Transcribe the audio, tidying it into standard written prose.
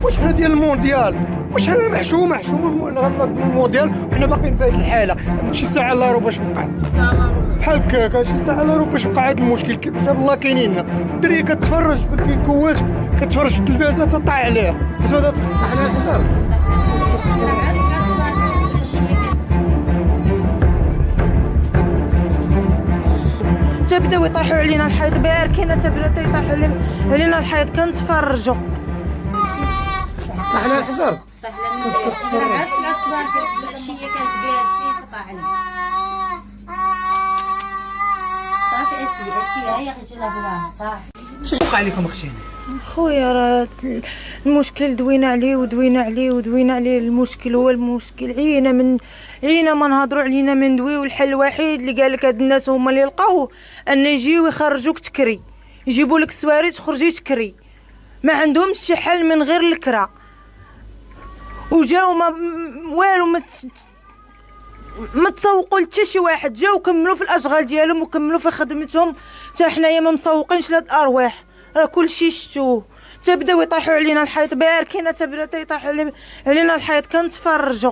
واش حنا ديال المونديال، واش حنا محشومه المونديال وحنا باقيين في هذه الحاله. شي ساعه الا ربع باش وقع، بحال هكاك شي ساعه الا ربع باش وقع هذا المشكل. كيف جاب الله كاينين الدري كتفرج في الكيكوات، كتفرج في التلفازه تطلع عليه هذا حنا الحصار. تبداو يطيحوا علينا الحيط باركينا، تبدا تيطيحوا علينا الحيط كنتفرجوا. طاح لنا الحجر، طاح لنا العصر العشيه كانت جالسين تطلع علينا صافي. اسي هيا خرجي لها بلاها صافي. شنو وقع لكم اختي؟ خويا راه المشكل دوينا عليه ودوينا عليه ودوينا عليه. المشكل هو المشكل، عينا ما نهضروا علينا ما ندويو. الحل الوحيد اللي قال لك هاد الناس هما اللي لقاوه ان يجيو يخرجوك تكري، يجيبوا لك السواري تخرجي تكري. ما عندهمش شي حل من غير الكرا. وجاو ما والو ما تسوقوا لحتى شي واحد، جاو كملوا في الاشغال ديالهم وكملوا في خدمتهم. حتى حنايا ما مسوقينش لهاد الارواح، راه كلشي شتوه. تبداو يطيحوا علينا الحيط باركينا، تبدا تيطيحوا علينا الحيط كنتفرجوا.